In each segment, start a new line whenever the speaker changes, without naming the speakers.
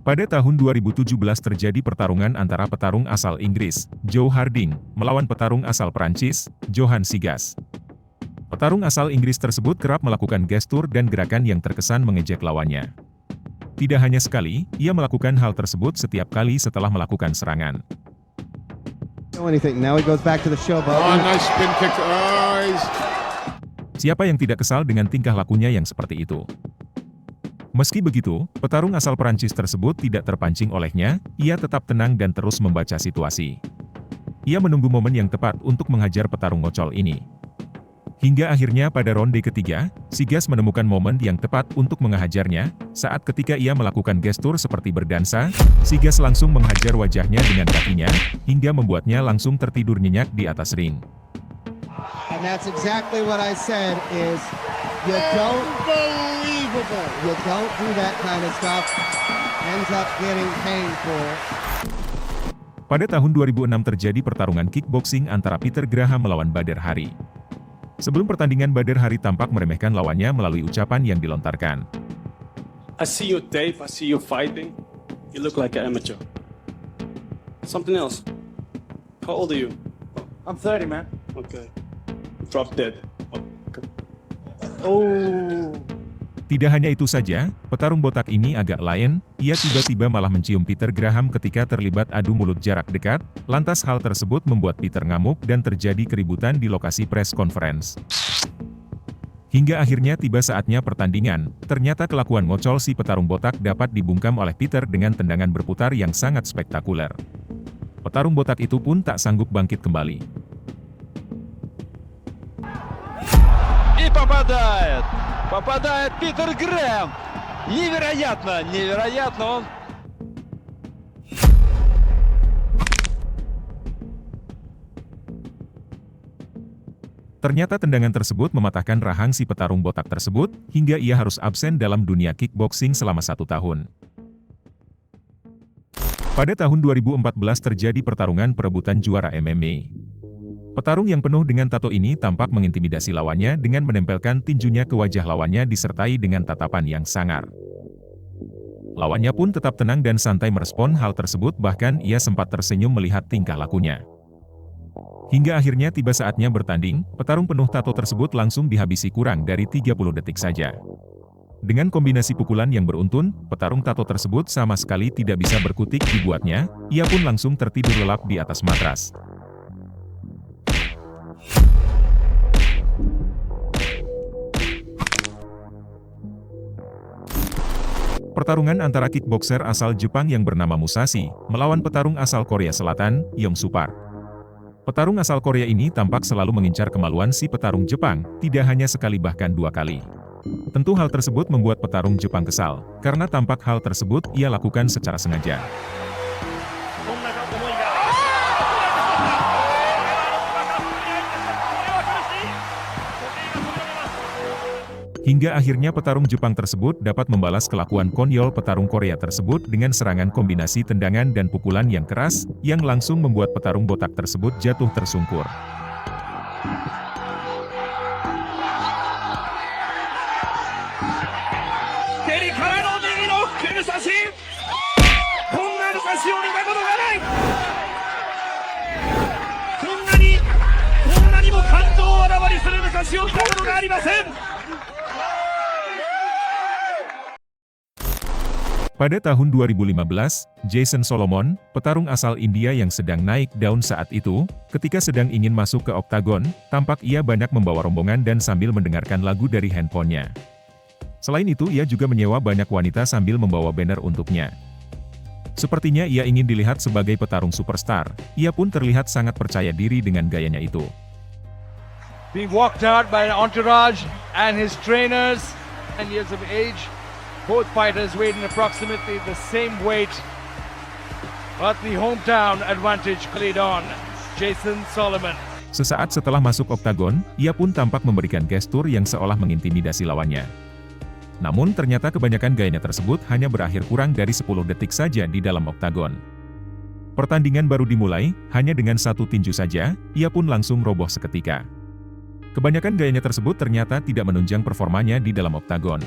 Pada tahun 2017 terjadi pertarungan antara petarung asal Inggris, Joe Harding, melawan petarung asal Prancis, Johan Sigas. Petarung asal Inggris tersebut kerap melakukan gestur dan gerakan yang terkesan mengejek lawannya. Tidak hanya sekali, ia melakukan hal tersebut setiap kali setelah melakukan serangan. Siapa yang tidak kesal dengan tingkah lakunya yang seperti itu? Meski begitu, petarung asal Prancis tersebut tidak terpancing olehnya, ia tetap tenang dan terus membaca situasi. Ia menunggu momen yang tepat untuk menghajar petarung ngocol ini. Hingga akhirnya pada ronde ketiga, Sigas menemukan momen yang tepat untuk menghajarnya, saat ketika ia melakukan gestur seperti berdansa, Sigas langsung menghajar wajahnya dengan kakinya, hingga membuatnya langsung tertidur nyenyak di atas ring.
And that's exactly what I said is, you don't do that kind of stuff, ends up getting painful.
Pada tahun 2006 terjadi pertarungan kickboxing antara Peter Graham melawan Badr Hari. Sebelum pertandingan, Badr Hari tampak meremehkan lawannya melalui ucapan yang dilontarkan.
I see you tape, I see you fighting. You look like an amateur. Something else. How old are you?
I'm 30, man.
Okay. Drop dead. Okay.
Oh.
Tidak hanya itu saja, petarung botak ini agak lain, ia tiba-tiba malah mencium Peter Graham ketika terlibat adu mulut jarak dekat, lantas hal tersebut membuat Peter ngamuk dan terjadi keributan di lokasi press conference. Hingga akhirnya tiba saatnya pertandingan, ternyata kelakuan ngocol si petarung botak dapat dibungkam oleh Peter dengan tendangan berputar yang sangat spektakuler. Petarung botak itu pun tak sanggup bangkit kembali.
Попадает Питер Грэм. Невероятно, невероятно.
Ternyata tendangan tersebut mematahkan rahang si petarung botak tersebut, hingga ia harus absen dalam dunia kickboxing selama 1 tahun. Pada tahun 2014 terjadi pertarungan perebutan juara MMA. Petarung yang penuh dengan tato ini tampak mengintimidasi lawannya dengan menempelkan tinjunya ke wajah lawannya disertai dengan tatapan yang sangar. Lawannya pun tetap tenang dan santai merespon hal tersebut, bahkan ia sempat tersenyum melihat tingkah lakunya. Hingga akhirnya tiba saatnya bertanding, petarung penuh tato tersebut langsung dihabisi kurang dari 30 detik saja. Dengan kombinasi pukulan yang beruntun, petarung tato tersebut sama sekali tidak bisa berkutik dibuatnya, ia pun langsung tertidur lelap di atas matras. Pertarungan antara kickboxer asal Jepang yang bernama Musashi, melawan petarung asal Korea Selatan, Yong Supar. Petarung asal Korea ini tampak selalu mengincar kemaluan si petarung Jepang, tidak hanya sekali bahkan 2 kali. Tentu hal tersebut membuat petarung Jepang kesal, karena tampak hal tersebut ia lakukan secara sengaja. Hingga akhirnya petarung Jepang tersebut dapat membalas kelakuan konyol petarung Korea tersebut dengan serangan kombinasi tendangan dan pukulan yang keras, yang langsung membuat petarung botak tersebut jatuh tersungkur. Pada tahun 2015, Jason Solomon, petarung asal India yang sedang naik daun saat itu, ketika sedang ingin masuk ke oktagon, tampak ia banyak membawa rombongan dan sambil mendengarkan lagu dari handphonenya. Selain itu ia juga menyewa banyak wanita sambil membawa banner untuknya. Sepertinya ia ingin dilihat sebagai petarung superstar, ia pun terlihat sangat percaya diri dengan gayanya itu.
Being walked out by an entourage and his trainers, 10 years of age. Both fighters weighed in approximately the same weight, but the hometown advantage played on. Jason Solomon.
Sesaat setelah masuk oktagon, ia pun tampak memberikan gestur yang seolah mengintimidasi lawannya. Namun ternyata kebanyakan gayanya tersebut hanya berakhir kurang dari 10 detik saja di dalam oktagon. Pertandingan baru dimulai, hanya dengan 1 tinju saja, ia pun langsung roboh seketika. Kebanyakan gayanya tersebut ternyata tidak menunjang performanya di dalam oktagon.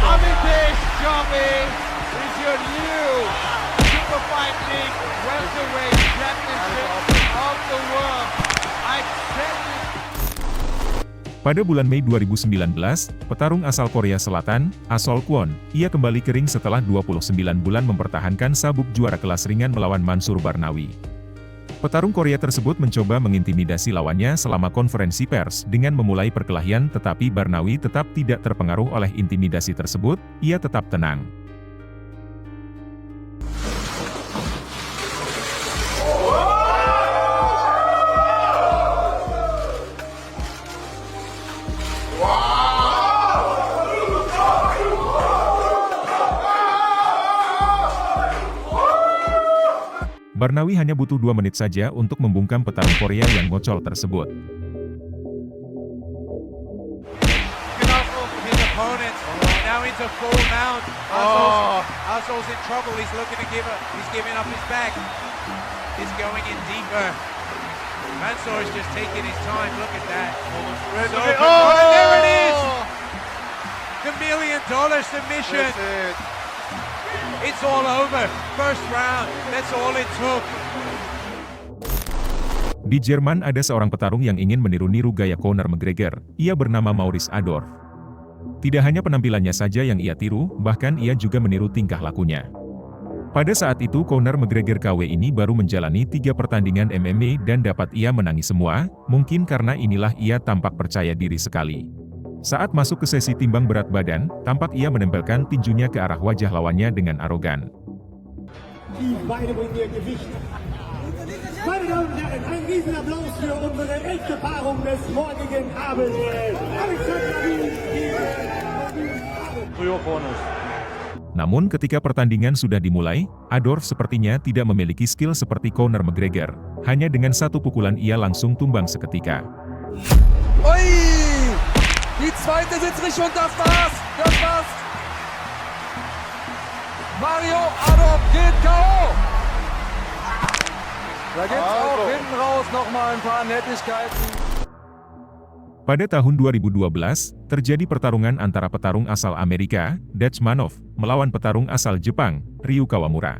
Amitesh Chaubey is your new Super Fight League welterweight championship of the world. I said it.
Pada bulan Mei 2019, petarung asal Korea Selatan, Asol Kwon, ia kembali kering setelah 29 bulan mempertahankan sabuk juara kelas ringan melawan Mansur Barnawi. Petarung Korea tersebut mencoba mengintimidasi lawannya selama konferensi pers dengan memulai perkelahian, tetapi Barnawi tetap tidak terpengaruh oleh intimidasi tersebut, ia tetap tenang. Barnawi hanya butuh 2 menit saja untuk membungkam petarung Korea yang ngocol tersebut.
His opponent now into full mount. Asol's in trouble. He's looking to he's giving up his back. He's going in deeper. Mansour is just taking his time. Look at that. So and there it is. The $1 million submission. It's all over. First round. That's all it took.
Di Jerman ada seorang petarung yang ingin meniru-niru gaya Conor McGregor. Ia bernama Maurice Adorf. Tidak hanya penampilannya saja yang ia tiru, bahkan ia juga meniru tingkah lakunya. Pada saat itu Conor McGregor KW ini baru menjalani 3 pertandingan MMA dan dapat ia menangi semua, mungkin karena inilah ia tampak percaya diri sekali. Saat masuk ke sesi timbang berat badan, tampak ia menempelkan tinjunya ke arah wajah lawannya dengan arogan.
Meine Damen und Herren, ein Riesenapplaus für unsere echte Paarung des morgigen Abends. Alexander
To your corners.
Namun ketika pertandingan sudah dimulai, Adorf sepertinya tidak memiliki skill seperti Conor McGregor. Hanya dengan 1 pukulan ia langsung tumbang seketika.
Oi! Die zweite Sitzrichtung, das war's! Das war's! Mario Adorf geht K.O. Da gibt's auch hinten raus nochmal ein paar Nettigkeiten.
Pada tahun 2012, terjadi pertarungan antara petarung asal Amerika, Dutchmanov, melawan petarung asal Jepang, Ryu Kawamura.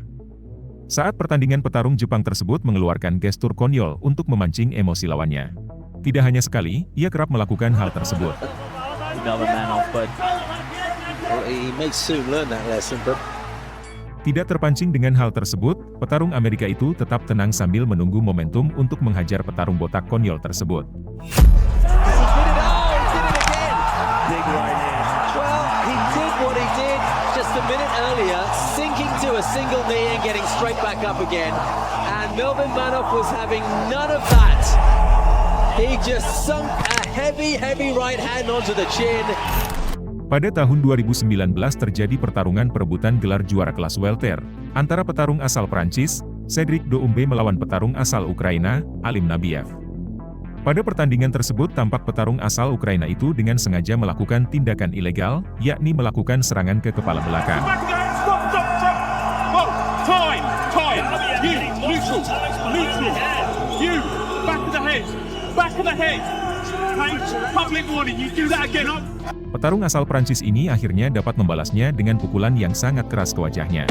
Saat pertandingan petarung Jepang tersebut mengeluarkan gestur konyol untuk memancing emosi lawannya. Tidak hanya sekali, ia kerap melakukan hal tersebut. Tidak terpancing dengan hal tersebut, petarung Amerika itu tetap tenang sambil menunggu momentum untuk menghajar petarung botak konyol tersebut.
Well, he did what he did just a minute earlier, sinking to a single knee and getting straight back up again. And Melvin Manoff was having none of that. He just sunk a heavy right hand onto the chin.
Pada tahun 2019 terjadi pertarungan perebutan gelar juara kelas welter antara petarung asal Prancis, Cedric Doumbé melawan petarung asal Ukraina, Alim Nabiev. Pada pertandingan tersebut tampak petarung asal Ukraina itu dengan sengaja melakukan tindakan ilegal, yakni melakukan serangan ke kepala belakang. Petarung asal Prancis ini akhirnya dapat membalasnya dengan pukulan yang sangat keras ke wajahnya.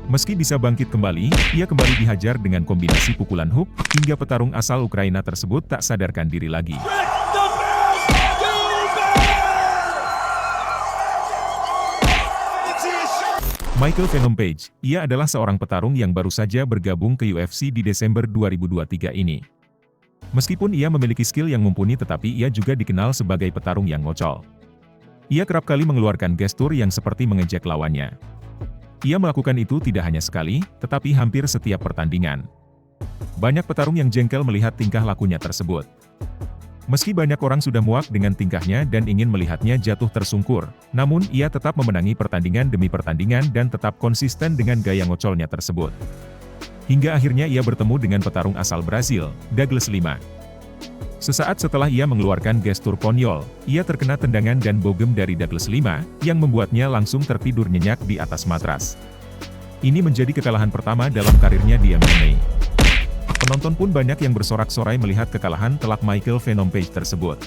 Meski bisa bangkit kembali, ia kembali dihajar dengan kombinasi pukulan hook, hingga petarung asal Ukraina tersebut tak sadarkan diri lagi. Michael Venom Page, ia adalah seorang petarung yang baru saja bergabung ke UFC di Desember 2023 ini. Meskipun ia memiliki skill yang mumpuni tetapi ia juga dikenal sebagai petarung yang ngocol. Ia kerap kali mengeluarkan gestur yang seperti mengejek lawannya. Ia melakukan itu tidak hanya sekali, tetapi hampir setiap pertandingan. Banyak petarung yang jengkel melihat tingkah lakunya tersebut. Meski banyak orang sudah muak dengan tingkahnya dan ingin melihatnya jatuh tersungkur, namun ia tetap memenangi pertandingan demi pertandingan dan tetap konsisten dengan gaya ngocolnya tersebut. Hingga akhirnya ia bertemu dengan petarung asal Brasil, Douglas Lima. Sesaat setelah ia mengeluarkan gestur konyol, ia terkena tendangan dan bogem dari Douglas Lima, yang membuatnya langsung tertidur nyenyak di atas matras. Ini menjadi kekalahan pertama dalam karirnya di MMA. Penonton pun banyak yang bersorak-sorai melihat kekalahan telak Michael Venom Page tersebut.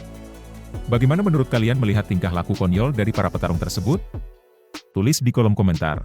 Bagaimana menurut kalian melihat tingkah laku konyol dari para petarung tersebut? Tulis di kolom komentar.